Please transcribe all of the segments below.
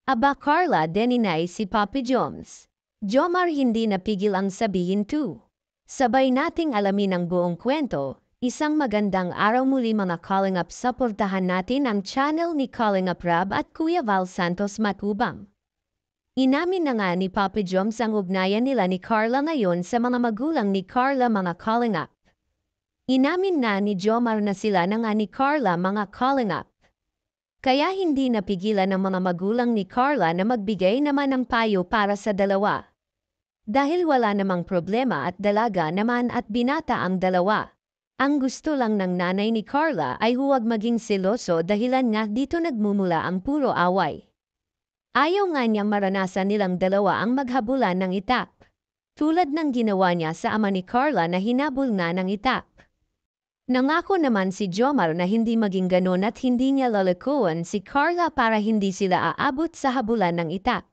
Aba Carla deninay si Papi Joms. Jomar hindi napigil ang sabihin too. Sabay nating alamin ang buong kwento. Isang magandang araw muli mga Kalingap, suportahan natin ang channel ni Kalingap Rab at Kuya Val Santos Matubang. Inamin na nga ni Papi Joms ang ugnayan nila ni Carla ngayon sa mga magulang ni Carla mga Kalingap. Inamin na ni Jomar na sila na nga ni Carla mga Kalingap. Kaya hindi napigilan ng mga magulang ni Carla na magbigay naman ng payo para sa dalawa. Dahil wala namang problema at dalaga naman at binata ang dalawa. Ang gusto lang ng nanay ni Carla ay huwag maging seloso dahilan nga dito nagmumula ang puro away. Ayaw nga niyang maranasan nilang dalawa ang maghabulan ng itak. Tulad ng ginawa niya sa ama ni Carla na hinabol nga ng itak. Nangako naman si Jomar na hindi maging ganon at hindi niya lalakuan si Carla para hindi sila aabot sa habulan ng itak.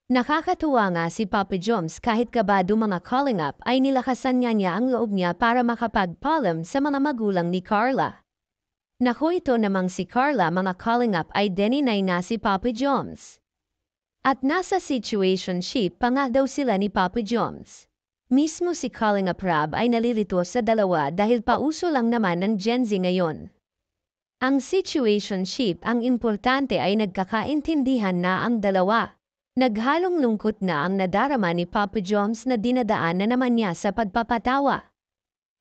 Nakakatuwa nga si Papi Joms kahit kabado mga Kalingap ay nilakasan niya ang loob niya para makapagpaalam sa mga magulang ni Carla. Naku ito namang si Carla mga Kalingap ay deninay na si Papi Joms. At nasa situationship pa nga daw sila ni Papi Joms. Mismo si Kalingap Rab ay nalilito sa dalawa dahil pauso lang naman ng Gen Z ngayon. Ang situationship ang importante ay nagkakaintindihan na ang dalawa. Naghalong lungkot na ang nadarama ni Papi Joms na dinadaan na naman niya sa pagpapatawa.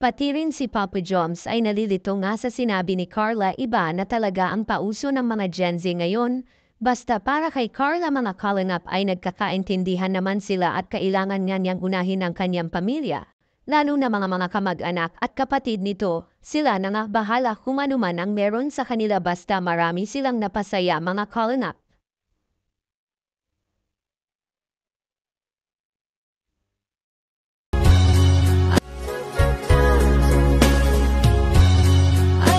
Pati rin si Papi Joms ay nalilito nga sa sinabi ni Carla iba na talaga ang pauso ng mga Gen Z ngayon. Basta para kay Carla mga Kalingap ay nagkakaintindihan naman sila at kailangan nga niyang unahin ang kanyang pamilya. Lalo na mga kamag-anak at kapatid nito, sila na nga bahala kung ano man ang meron sa kanila basta marami silang napasaya mga Kalingap.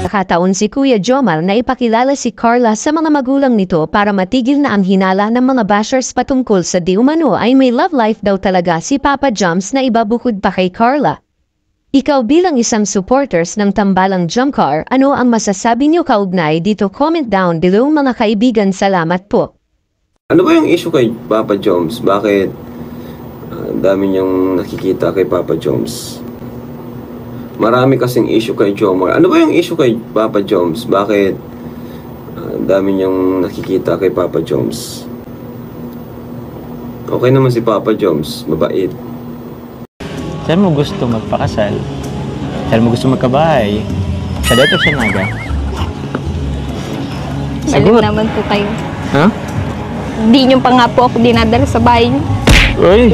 Nakataon si Kuya Jomar na ipakilala si Carla sa mga magulang nito para matigil na ang hinala ng mga bashers patungkol sa di umano ay may love life daw talaga si Papa Joms na iba bukod pa kay Carla. Ikaw bilang isang supporters ng Tambalang Jomcar, ano ang masasabi niyo kaugnay dito? Comment down below mga kaibigan, salamat po. Ano ba yung issue kay Papa Joms? Bakit ang dami niyang nakikita kay Papa Joms? Marami kasing issue kay Jomar. Ano ba yung issue kay Papa Joms? Bakit ang dami niyang nakikita kay Papa Joms? Okay naman si Papa Joms, mabait. Saan mo gusto magpakasal? Saan mo gusto magkabahay? Sa dato siya naga? Sagot naman po kayo. Ha? Hindi nyo pa nga po ako dinadala sa bahay niyo. Uy!